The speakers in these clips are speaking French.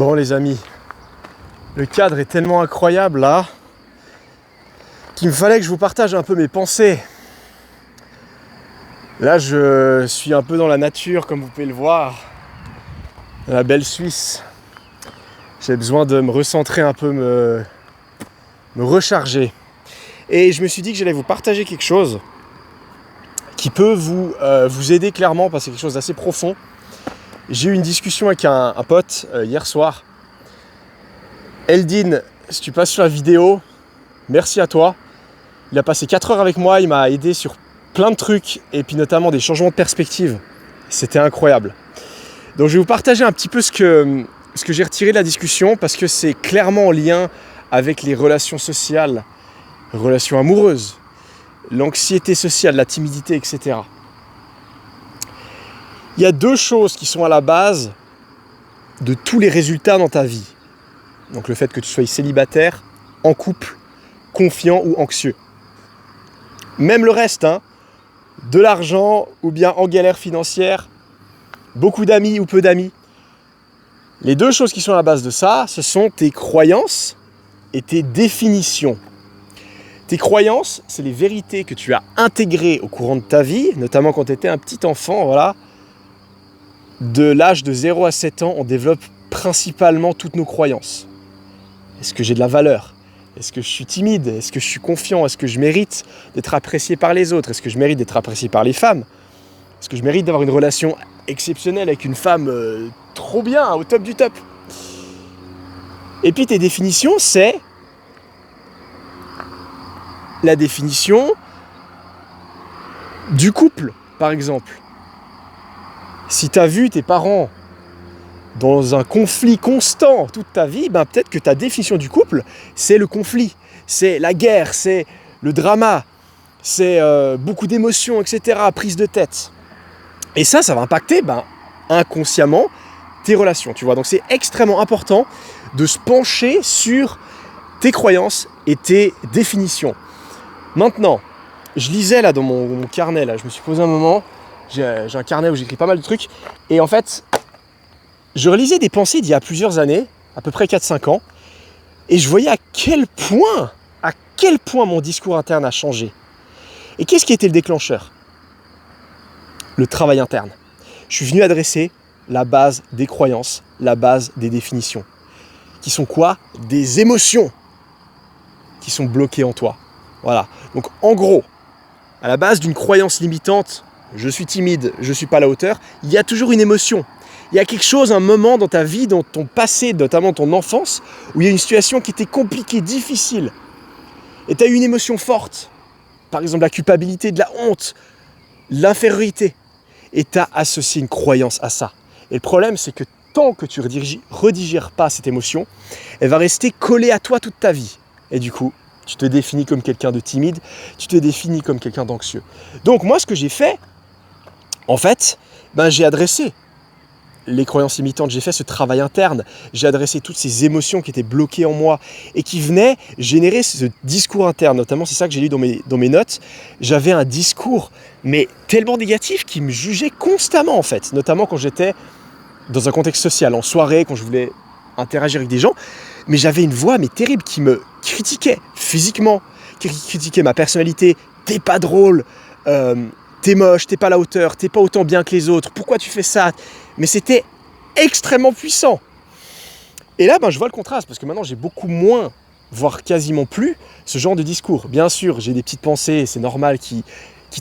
Bon les amis, le cadre est tellement incroyable là qu'il me fallait que je vous partage un peu mes pensées. Là je suis un peu dans la nature comme vous pouvez le voir, dans la belle Suisse. J'ai besoin de me recentrer un peu, me recharger. Et je me suis dit que j'allais vous partager quelque chose qui peut vous aider clairement parce que c'est quelque chose d'assez profond. J'ai eu une discussion avec un pote hier soir. Eldin, si tu passes sur la vidéo, merci à toi. Il a passé 4 heures avec moi, il m'a aidé sur plein de trucs et puis notamment des changements de perspective. C'était incroyable. Donc je vais vous partager un petit peu ce que j'ai retiré de la discussion parce que c'est clairement en lien avec les relations sociales, les relations amoureuses, l'anxiété sociale, la timidité, etc. Il y a 2 choses qui sont à la base de tous les résultats dans ta vie. Donc le fait que tu sois célibataire, en couple, confiant ou anxieux. Même le reste, de l'argent ou bien en galère financière, beaucoup d'amis ou peu d'amis. Les 2 choses qui sont à la base de ça, ce sont tes croyances et tes définitions. Tes croyances, c'est les vérités que tu as intégrées au courant de ta vie, notamment quand tu étais un petit enfant, voilà. De l'âge de 0 à 7 ans, on développe principalement toutes nos croyances. Est-ce que j'ai de la valeur ? Est-ce que je suis timide ? Est-ce que je suis confiant ? Est-ce que je mérite d'être apprécié par les autres ? Est-ce que je mérite d'être apprécié par les femmes ? Est-ce que je mérite d'avoir une relation exceptionnelle avec une femme trop bien, au top du top ? Et puis tes définitions, c'est la définition du couple, par exemple. Si tu as vu tes parents dans un conflit constant toute ta vie, peut-être que ta définition du couple, c'est le conflit, c'est la guerre, c'est le drama, c'est beaucoup d'émotions, etc., prise de tête. Et ça va impacter inconsciemment tes relations, tu vois. Donc c'est extrêmement important de se pencher sur tes croyances et tes définitions. Maintenant, je lisais là dans mon carnet, là, je me suis posé un moment, j'ai un carnet où j'écris pas mal de trucs, et en fait, je relisais des pensées d'il y a plusieurs années, à peu près 4-5 ans, et je voyais à quel point mon discours interne a changé. Et qu'est-ce qui était le déclencheur ? Le travail interne. Je suis venu adresser la base des croyances, la base des définitions. Qui sont quoi ? Des émotions qui sont bloquées en toi. Voilà. Donc en gros, à la base d'une croyance limitante, je suis timide, je ne suis pas à la hauteur, il y a toujours une émotion. Il y a quelque chose, un moment dans ta vie, dans ton passé, notamment ton enfance, où il y a une situation qui était compliquée, difficile. Et tu as eu une émotion forte. Par exemple, la culpabilité, de la honte, l'infériorité. Et tu as associé une croyance à ça. Et le problème, c'est que tant que tu ne redigères pas cette émotion, elle va rester collée à toi toute ta vie. Et du coup, tu te définis comme quelqu'un de timide, tu te définis comme quelqu'un d'anxieux. Donc moi, ce que j'ai fait, en fait, j'ai adressé les croyances limitantes, j'ai fait ce travail interne, j'ai adressé toutes ces émotions qui étaient bloquées en moi et qui venaient générer ce discours interne. Notamment, c'est ça que j'ai lu dans mes notes. J'avais un discours, mais tellement négatif, qui me jugeait constamment en fait. Notamment quand j'étais dans un contexte social, en soirée, quand je voulais interagir avec des gens. Mais j'avais une voix terrible qui me critiquait physiquement, qui critiquait ma personnalité. T'es pas drôle, t'es moche, t'es pas à la hauteur, t'es pas autant bien que les autres, pourquoi tu fais ça ? Mais c'était extrêmement puissant. Et là, je vois le contraste, parce que maintenant j'ai beaucoup moins, voire quasiment plus, ce genre de discours. Bien sûr, j'ai des petites pensées, c'est normal, qui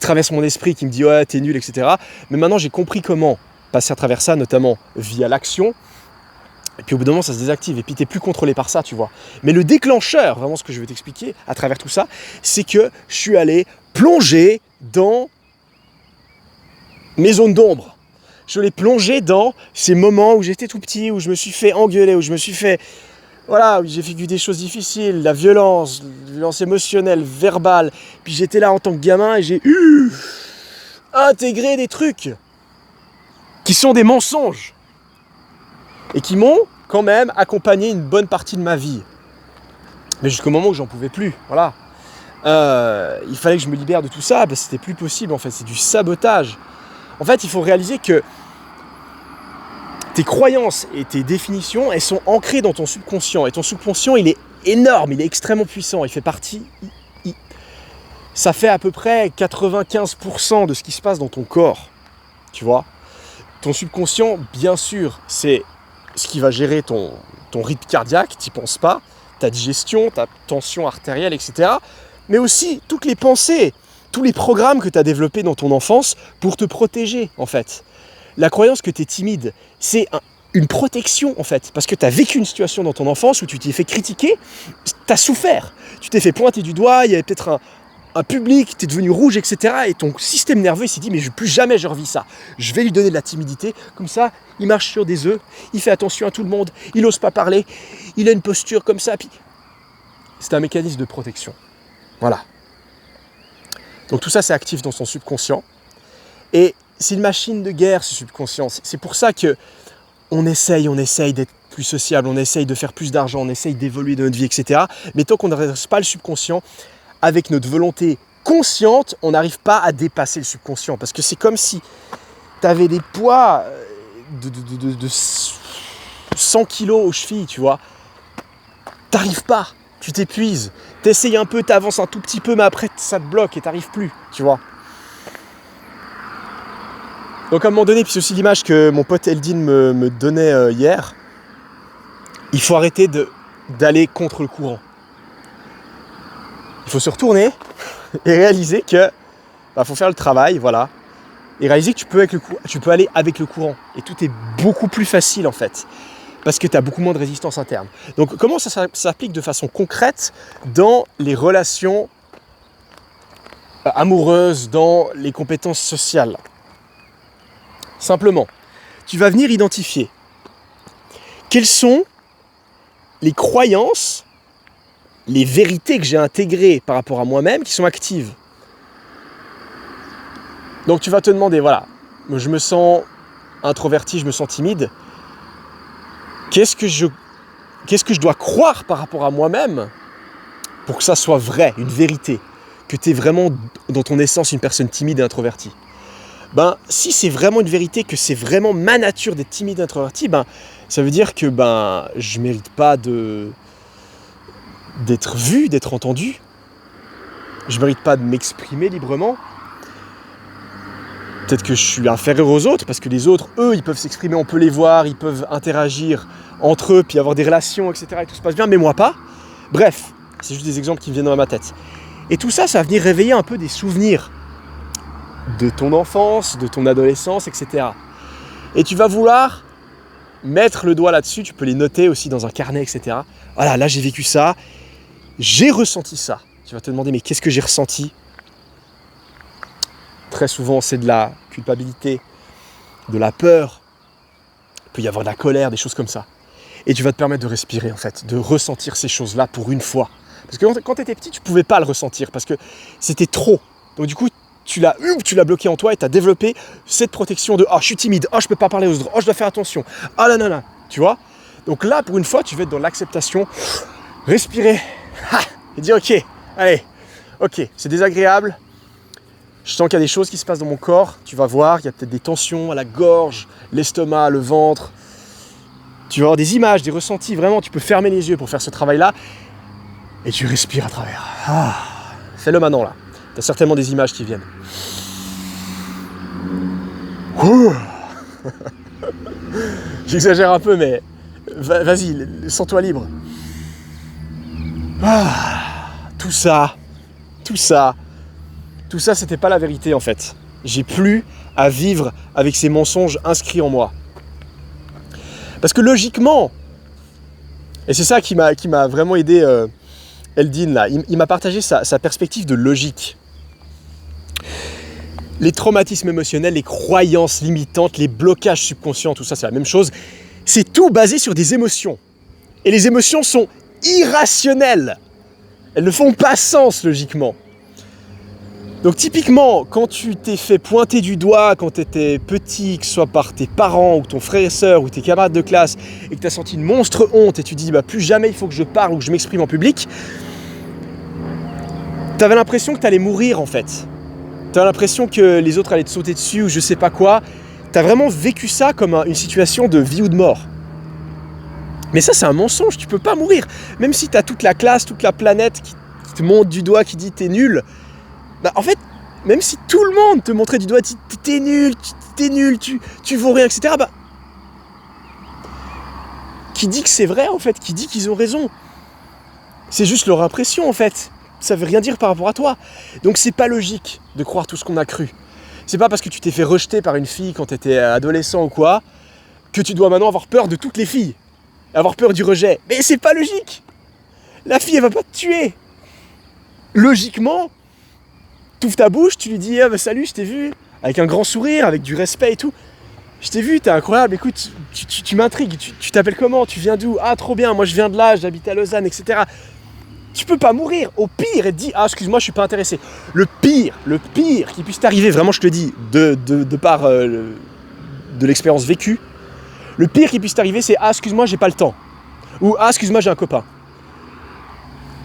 traversent mon esprit, qui me disent « ouais, t'es nul, etc. » Mais maintenant, j'ai compris comment passer à travers ça, notamment via l'action. Et puis au bout d'un moment, ça se désactive, et puis t'es plus contrôlé par ça, tu vois. Mais le déclencheur, vraiment ce que je veux t'expliquer à travers tout ça, c'est que je suis allé plonger dans mes zones d'ombre. Je l'ai plongé dans ces moments où j'étais tout petit, où je me suis fait engueuler, où je me suis fait... Voilà, où j'ai vécu des choses difficiles, la violence émotionnelle, verbale. Puis j'étais là en tant que gamin et j'ai intégré des trucs qui sont des mensonges et qui m'ont quand même accompagné une bonne partie de ma vie. Mais jusqu'au moment où j'en pouvais plus, voilà. Il fallait que je me libère de tout ça, parce que c'était plus possible en fait, c'est du sabotage. En fait, il faut réaliser que tes croyances et tes définitions, elles sont ancrées dans ton subconscient. Et ton subconscient, il est énorme, il est extrêmement puissant. Il fait partie... ça fait à peu près 95% de ce qui se passe dans ton corps. Tu vois ? Ton subconscient, bien sûr, c'est ce qui va gérer ton rythme cardiaque, t'y penses pas, ta digestion, ta tension artérielle, etc. Mais aussi toutes les pensées, tous les programmes que tu as développés dans ton enfance pour te protéger, en fait. La croyance que tu es timide, c'est une protection, en fait, parce que tu as vécu une situation dans ton enfance où tu t'es fait critiquer, tu as souffert, tu t'es fait pointer du doigt, il y avait peut-être un public, tu es devenu rouge, etc. Et ton système nerveux, il s'est dit, mais plus jamais je revis ça. Je vais lui donner de la timidité, comme ça, il marche sur des œufs, il fait attention à tout le monde, il n'ose pas parler, il a une posture comme ça. Puis... c'est un mécanisme de protection. Voilà. Donc tout ça, c'est actif dans son subconscient. Et c'est une machine de guerre, ce subconscient. C'est pour ça que on essaye d'être plus sociable, on essaye de faire plus d'argent, on essaye d'évoluer dans notre vie, etc. Mais tant qu'on ne redresse pas le subconscient, avec notre volonté consciente, on n'arrive pas à dépasser le subconscient. Parce que c'est comme si tu avais des poids de 100 kilos aux chevilles, tu vois. T'arrives pas, tu t'épuises. T'essayes un peu, t'avances un tout petit peu, mais après ça te bloque et t'arrives plus, tu vois. Donc à un moment donné, puis c'est aussi l'image que mon pote Eldin me donnait hier, il faut arrêter d'aller contre le courant. Il faut se retourner et réaliser que faut faire le travail, voilà. Et réaliser que tu peux aller avec le courant. Et tout est beaucoup plus facile en fait. Parce que tu as beaucoup moins de résistance interne. Donc comment ça s'applique de façon concrète dans les relations amoureuses, dans les compétences sociales ? Simplement, tu vas venir identifier quelles sont les croyances, les vérités que j'ai intégrées par rapport à moi-même qui sont actives. Donc tu vas te demander, voilà, je me sens introverti, je me sens timide. Qu'est-ce que je dois croire par rapport à moi-même pour que ça soit vrai, une vérité, que tu es vraiment dans ton essence une personne timide et introvertie ? Si c'est vraiment une vérité, que c'est vraiment ma nature d'être timide et introverti, ça veut dire que je ne mérite pas d'être vu, d'être entendu. Je ne mérite pas de m'exprimer librement. Peut-être que je suis inférieur aux autres, parce que les autres, eux, ils peuvent s'exprimer, on peut les voir, ils peuvent interagir entre eux, puis avoir des relations, etc. Et tout se passe bien, mais moi pas. Bref, c'est juste des exemples qui me viennent dans ma tête. Et tout ça, ça va venir réveiller un peu des souvenirs de ton enfance, de ton adolescence, etc. Et tu vas vouloir mettre le doigt là-dessus, tu peux les noter aussi dans un carnet, etc. Voilà, là j'ai vécu ça, j'ai ressenti ça. Tu vas te demander, mais qu'est-ce que j'ai ressenti ? Très souvent, c'est de la culpabilité, de la peur. Il peut y avoir de la colère, des choses comme ça. Et tu vas te permettre de respirer, en fait, de ressentir ces choses-là pour une fois. Parce que quand tu étais petit, tu ne pouvais pas le ressentir, parce que c'était trop. Donc du coup, tu l'as bloqué en toi et tu as développé cette protection de « je suis timide, je ne peux pas parler aux autres, je dois faire attention, là, tu vois ?» Donc là, pour une fois, tu vas être dans l'acceptation, respirer, et dire « Ok, allez, ok, c'est désagréable, je sens qu'il y a des choses qui se passent dans mon corps, tu vas voir, il y a peut-être des tensions à la gorge, l'estomac, le ventre, tu vas avoir des images, des ressentis, vraiment, tu peux fermer les yeux pour faire ce travail-là, et tu respires à travers. Fais-le maintenant, là. Tu as certainement des images qui viennent. J'exagère un peu, mais vas-y, sens-toi libre. Tout ça, c'était pas la vérité en fait. J'ai plus à vivre avec ces mensonges inscrits en moi. Parce que logiquement, et c'est ça qui m'a vraiment aidé Eldin là, il m'a partagé sa perspective de logique. Les traumatismes émotionnels, les croyances limitantes, les blocages subconscients, tout ça c'est la même chose. C'est tout basé sur des émotions. Et les émotions sont irrationnelles. Elles ne font pas sens logiquement. Donc typiquement, quand tu t'es fait pointer du doigt quand tu étais petit, que ce soit par tes parents ou ton frère et sœur ou tes camarades de classe, et que tu as senti une monstre honte et tu te dis plus jamais il faut que je parle ou que je m'exprime en public, tu avais l'impression que tu allais mourir en fait. Tu avais l'impression que les autres allaient te sauter dessus ou je sais pas quoi. T'as vraiment vécu ça comme une situation de vie ou de mort. Mais ça, c'est un mensonge, tu peux pas mourir. Même si t'as toute la classe, toute la planète qui te montre du doigt, qui dit t'es nul, bah en fait, même si tout le monde te montrait du doigt, t'es nul, tu vaux rien, etc., bah, qui dit que c'est vrai, en fait, qui dit qu'ils ont raison. C'est juste leur impression, en fait. Ça veut rien dire par rapport à toi. Donc c'est pas logique de croire tout ce qu'on a cru. C'est pas parce que tu t'es fait rejeter par une fille quand t'étais adolescent ou quoi, que tu dois maintenant avoir peur de toutes les filles. Avoir peur du rejet. Mais c'est pas logique. La fille, elle va pas te tuer. Logiquement, t'ouvres ta bouche, tu lui dis ah bah salut, je t'ai vu, avec un grand sourire, avec du respect et tout. Je t'ai vu, t'es incroyable, écoute, tu m'intrigues, tu t'appelles comment, tu viens d'où? Ah trop bien, moi je viens de là, j'habite à Lausanne, etc. Tu peux pas mourir. Au pire, elle te dit ah excuse-moi, je suis pas intéressé. Le pire qui puisse t'arriver, vraiment je te le dis, de par de l'expérience vécue, le pire qui puisse t'arriver c'est ah excuse-moi, j'ai pas le temps. Ou ah excuse-moi, j'ai un copain.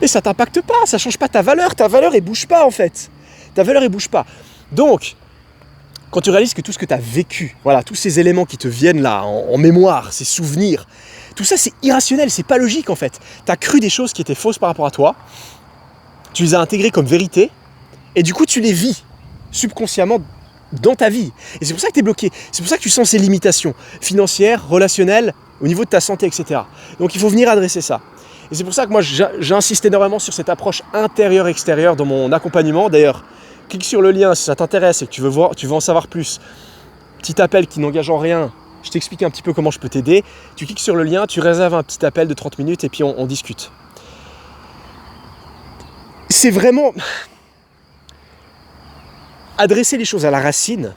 Et ça t'impacte pas, ça change pas ta valeur elle bouge pas en fait. Ta valeur elle bouge pas. Donc, quand tu réalises que tout ce que tu as vécu, voilà, tous ces éléments qui te viennent là en mémoire, ces souvenirs, tout ça c'est irrationnel, c'est pas logique en fait. Tu as cru des choses qui étaient fausses par rapport à toi, tu les as intégrées comme vérité, et du coup tu les vis subconsciemment dans ta vie. Et c'est pour ça que tu es bloqué, c'est pour ça que tu sens ces limitations financières, relationnelles, au niveau de ta santé, etc. Donc il faut venir adresser ça. Et c'est pour ça que moi j'insiste énormément sur cette approche intérieure-extérieure dans mon accompagnement. D'ailleurs, clique sur le lien si ça t'intéresse et que tu veux en savoir plus. Petit appel qui n'engage en rien, je t'explique un petit peu comment je peux t'aider. Tu cliques sur le lien, tu réserves un petit appel de 30 minutes et puis on discute. C'est vraiment... Adresser les choses à la racine,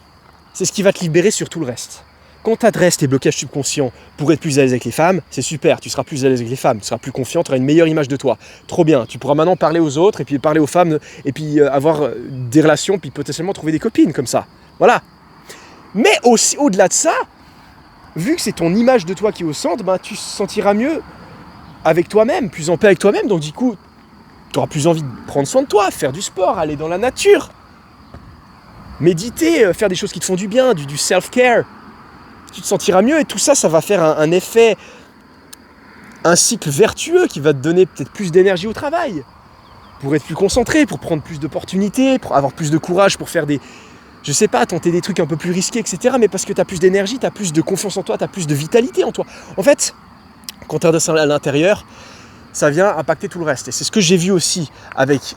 c'est ce qui va te libérer sur tout le reste. Quand tu adresses tes blocages subconscients pour être plus à l'aise avec les femmes, c'est super, tu seras plus à l'aise avec les femmes, tu seras plus confiant, tu auras une meilleure image de toi. Trop bien, tu pourras maintenant parler aux autres et puis parler aux femmes et puis avoir des relations, puis potentiellement trouver des copines comme ça. Voilà. Mais aussi, au-delà de ça, vu que c'est ton image de toi qui est au centre, ben, tu te sentiras mieux avec toi-même, plus en paix avec toi-même, donc du coup, tu auras plus envie de prendre soin de toi, faire du sport, aller dans la nature, méditer, faire des choses qui te font du bien, du self-care. Tu te sentiras mieux et tout ça, ça va faire un effet, un cycle vertueux qui va te donner peut-être plus d'énergie au travail, pour être plus concentré, pour prendre plus d'opportunités, pour avoir plus de courage, pour faire des, je sais pas, tenter des trucs un peu plus risqués, etc. Mais parce que tu as plus d'énergie, tu as plus de confiance en toi, tu as plus de vitalité en toi. En fait, quand tu es à l'intérieur, ça vient impacter tout le reste. Et c'est ce que j'ai vu aussi avec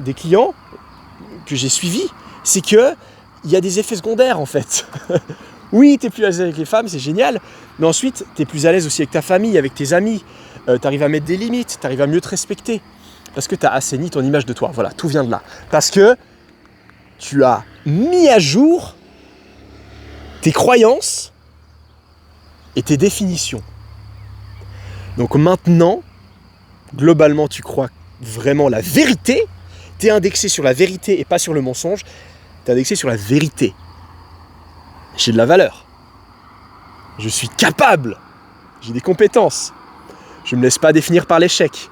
des clients que j'ai suivis, c'est qu'il y a des effets secondaires en fait. Oui, tu es plus à l'aise avec les femmes, c'est génial, mais ensuite, tu es plus à l'aise aussi avec ta famille, avec tes amis, tu arrives à mettre des limites, tu arrives à mieux te respecter, parce que tu as assaini ton image de toi. Voilà, tout vient de là. Parce que tu as mis à jour tes croyances et tes définitions. Donc maintenant, globalement, tu crois vraiment la vérité, tu es indexé sur la vérité et pas sur le mensonge, tu es indexé sur la vérité. J'ai de la valeur. Je suis capable. J'ai des compétences. Je ne me laisse pas définir par l'échec.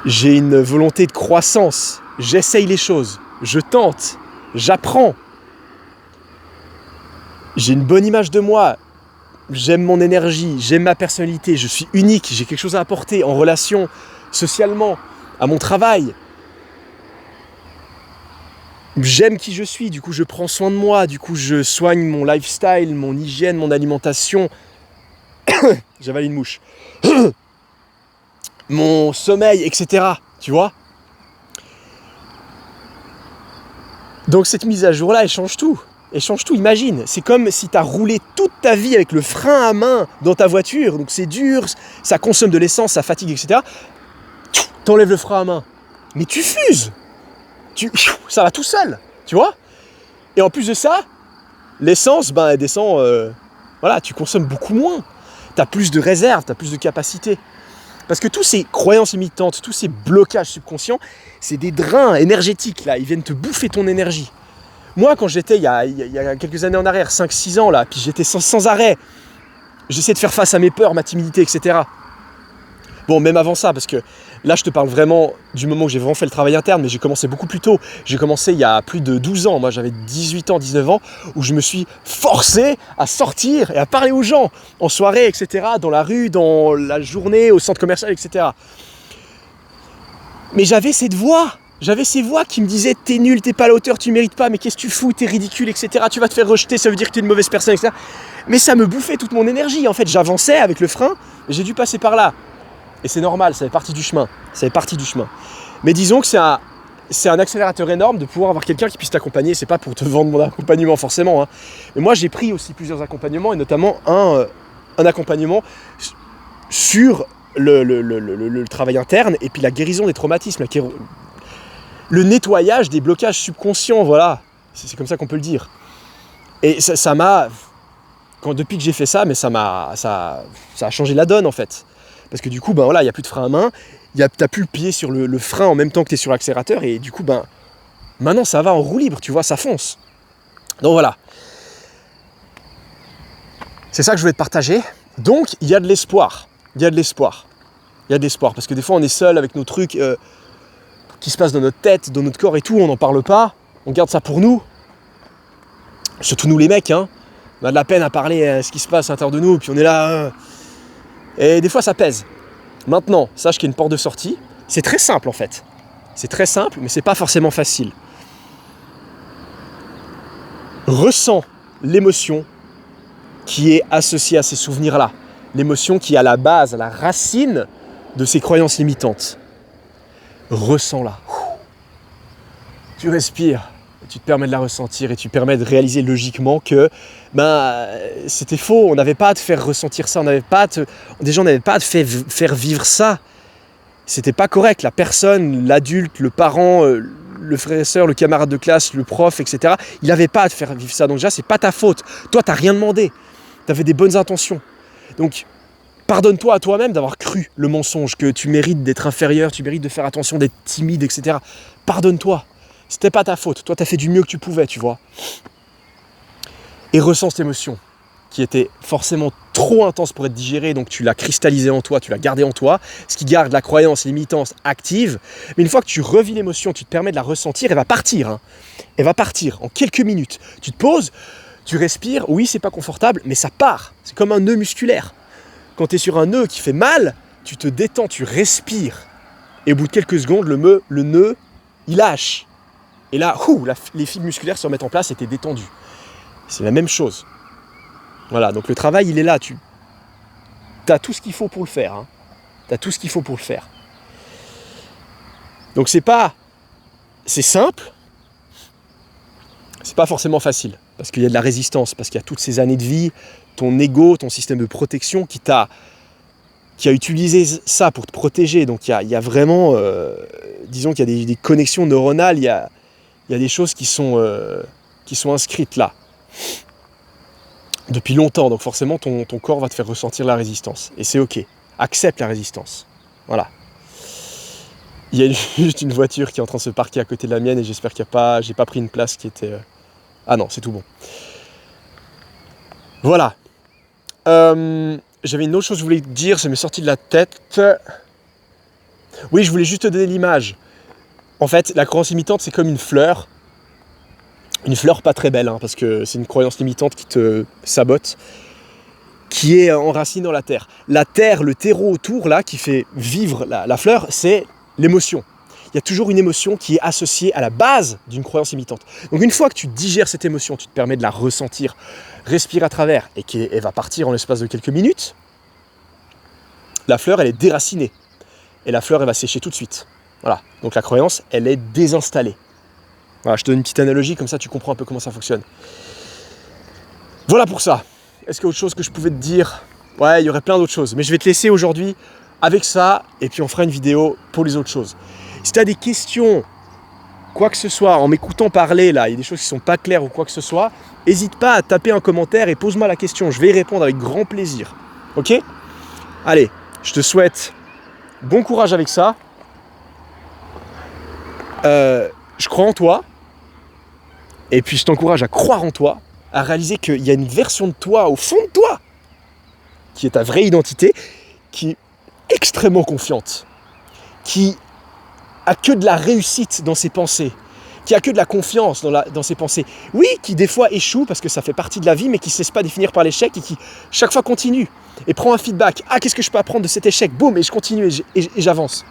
J'ai une volonté de croissance. J'essaye les choses. Je tente. J'apprends. J'ai une bonne image de moi. J'aime mon énergie. J'aime ma personnalité. Je suis unique. J'ai quelque chose à apporter en relation, socialement, à mon travail. J'aime qui je suis, du coup je prends soin de moi, du coup je soigne mon lifestyle, mon hygiène, mon alimentation. J'avale une mouche. Mon sommeil, etc. Tu vois ? Donc cette mise à jour-là, elle change tout. Elle change tout, imagine. C'est comme si tu as roulé toute ta vie avec le frein à main dans ta voiture. Donc c'est dur, ça consomme de l'essence, ça fatigue, etc. T'enlèves le frein à main. Mais tu fuses. Ça va tout seul, tu vois. Et en plus de ça, l'essence, ben, elle descend, voilà, tu consommes beaucoup moins. Tu as plus de réserves, tu as plus de capacité. Parce que tous ces croyances limitantes, tous ces blocages subconscients, c'est des drains énergétiques, là, ils viennent te bouffer ton énergie. Moi, quand j'étais, il y a quelques années en arrière, 5-6 ans, là, puis j'étais sans arrêt, j'essayais de faire face à mes peurs, ma timidité, etc. Bon, même avant ça, parce que Là, je te parle vraiment du moment où j'ai vraiment fait le travail interne, mais j'ai commencé beaucoup plus tôt. J'ai commencé il y a plus de 12 ans. Moi, j'avais 18 ans, 19 ans, où je me suis forcé à sortir et à parler aux gens, en soirée, etc., dans la rue, dans la journée, au centre commercial, etc. Mais j'avais cette voix. J'avais ces voix qui me disaient « T'es nul, t'es pas à la hauteur, tu mérites pas, mais qu'est-ce que tu fous, t'es ridicule, etc. Tu vas te faire rejeter, ça veut dire que t'es une mauvaise personne, etc. » Mais ça me bouffait toute mon énergie. En fait, j'avançais avec le frein, et j'ai dû passer par là. Et c'est normal, ça fait partie du chemin. Ça fait partie du chemin. Mais disons que c'est un accélérateur énorme de pouvoir avoir quelqu'un qui puisse t'accompagner. C'est pas pour te vendre mon accompagnement forcément. Hein. Mais moi, j'ai pris aussi plusieurs accompagnements, et notamment un accompagnement sur le travail interne, et puis la guérison des traumatismes, le nettoyage des blocages subconscients, voilà. C'est comme ça qu'on peut le dire. Et ça m'a... Depuis que j'ai fait ça, mais ça a changé la donne, en fait. Parce que du coup, ben voilà, il n'y a plus de frein à main, t'as plus le pied sur le frein en même temps que tu es sur l'accélérateur, et du coup, ben, maintenant, ça va en roue libre, tu vois, ça fonce. Donc voilà. C'est ça que je voulais te partager. Donc, il y a de l'espoir. Il y a de l'espoir. Il y a de l'espoir, parce que des fois, on est seul avec nos trucs... qui se passe dans notre tête, dans notre corps et tout, on n'en parle pas, on garde ça pour nous. Surtout nous les mecs, hein. On a de la peine à parler ce qui se passe à l'intérieur de nous, puis on est là... Et des fois ça pèse. Maintenant, sache qu'il y a une porte de sortie. C'est très simple en fait. C'est très simple, mais c'est pas forcément facile. Ressens l'émotion qui est associée à ces souvenirs-là. L'émotion qui est à la base, à la racine de ces croyances limitantes. Ressens-la. Tu respires, tu te permets de la ressentir et tu te permets de réaliser logiquement que c'était faux, on n'avait pas à te faire ressentir ça, déjà on n'avait pas à te faire vivre ça. C'était pas correct, la personne, l'adulte, le parent, le frère et sœur, le camarade de classe, le prof, etc. Il n'avait pas à te faire vivre ça, donc déjà c'est pas ta faute. Toi t'as rien demandé, t'avais des bonnes intentions. Donc pardonne-toi à toi-même d'avoir cru le mensonge, que tu mérites d'être inférieur, tu mérites de faire attention, d'être timide, etc. Pardonne-toi. C'était pas ta faute. Toi, t'as fait du mieux que tu pouvais, tu vois. Et ressens cette émotion qui était forcément trop intense pour être digérée, donc tu l'as cristallisée en toi, tu l'as gardée en toi, ce qui garde la croyance limitante active. Mais une fois que tu revis l'émotion, tu te permets de la ressentir, elle va partir. Hein. Elle va partir en quelques minutes. Tu te poses, tu respires, oui, c'est pas confortable, mais ça part. C'est comme un nœud musculaire. Quand tu es sur un nœud qui fait mal, tu te détends, tu respires. Et au bout de quelques secondes, le nœud, il lâche. Et là, les fibres musculaires se remettent en place et tu es détendu. C'est la même chose. Voilà, donc le travail, il est là. Tu as tout ce qu'il faut pour le faire. Hein. Tu as tout ce qu'il faut pour le faire. Donc c'est simple, c'est pas forcément facile. Parce qu'il y a de la résistance, parce qu'il y a toutes ces années de vie, ton ego, ton système de protection qui a utilisé ça pour te protéger. Donc il y a vraiment, disons qu'il y a des connexions neuronales, il y a des choses qui sont inscrites là. Depuis longtemps, donc forcément ton corps va te faire ressentir la résistance. Et c'est ok, accepte la résistance. Voilà. Il y a juste une voiture qui est en train de se parquer à côté de la mienne et j'espère j'ai pas pris une place qui était... Ah non, c'est tout bon. Voilà. J'avais une autre chose que je voulais te dire, ça m'est sorti de la tête. Oui, je voulais juste te donner l'image. En fait, la croyance limitante, c'est comme une fleur. Une fleur pas très belle, hein, parce que c'est une croyance limitante qui te sabote, qui est enracinée dans la terre. La terre, le terreau autour, là, qui fait vivre la fleur, c'est l'émotion. Il y a toujours une émotion qui est associée à la base d'une croyance limitante. Donc une fois que tu digères cette émotion, tu te permets de la ressentir, respire à travers, et qu'elle va partir en l'espace de quelques minutes, la fleur, elle est déracinée. Et la fleur, elle va sécher tout de suite. Voilà. Donc la croyance, elle est désinstallée. Voilà, je te donne une petite analogie, comme ça tu comprends un peu comment ça fonctionne. Voilà pour ça. Est-ce qu'il y a autre chose que je pouvais te dire ? Ouais, il y aurait plein d'autres choses. Mais je vais te laisser aujourd'hui avec ça, et puis on fera une vidéo pour les autres choses. Si tu as des questions, quoi que ce soit, en m'écoutant parler, là, il y a des choses qui ne sont pas claires ou quoi que ce soit, n'hésite pas à taper un commentaire et pose-moi la question. Je vais y répondre avec grand plaisir. Ok ? Allez, je te souhaite bon courage avec ça. Je crois en toi. Et puis je t'encourage à croire en toi, à réaliser qu'il y a une version de toi, au fond de toi, qui est ta vraie identité, qui est extrêmement confiante, qui a que de la réussite dans ses pensées, qui a que de la confiance dans ses pensées. Oui, qui des fois échoue parce que ça fait partie de la vie, mais qui ne se laisse pas définir par l'échec et qui chaque fois continue et prend un feedback. Ah, qu'est-ce que je peux apprendre de cet échec? Boum, et je continue et j'avance.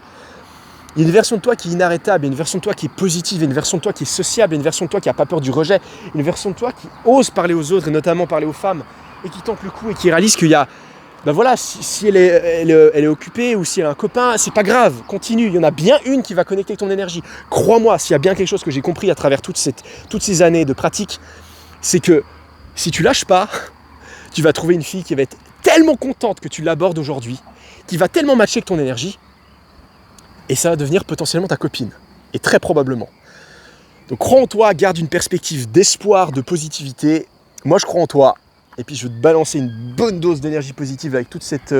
Il y a une version de toi qui est inarrêtable, il y a une version de toi qui est positive, il y a une version de toi qui est sociable, il y a une version de toi qui n'a pas peur du rejet, une version de toi qui ose parler aux autres et notamment parler aux femmes et qui tente le coup et qui réalise qu'il y a, ben voilà, si elle est occupée ou si elle a un copain, c'est pas grave, continue, il y en a bien une qui va connecter avec ton énergie. Crois-moi, s'il y a bien quelque chose que j'ai compris à travers toutes ces années de pratique, c'est que si tu lâches pas, tu vas trouver une fille qui va être tellement contente que tu l'abordes aujourd'hui, qui va tellement matcher avec ton énergie, et ça va devenir potentiellement ta copine, et très probablement. Donc crois en toi, garde une perspective d'espoir, de positivité. Moi je crois en toi, et puis je vais te balancer une bonne dose d'énergie positive avec toute cette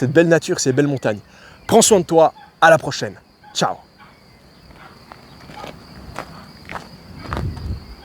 belle nature, ces belles montagnes. Prends soin de toi, à la prochaine. Ciao.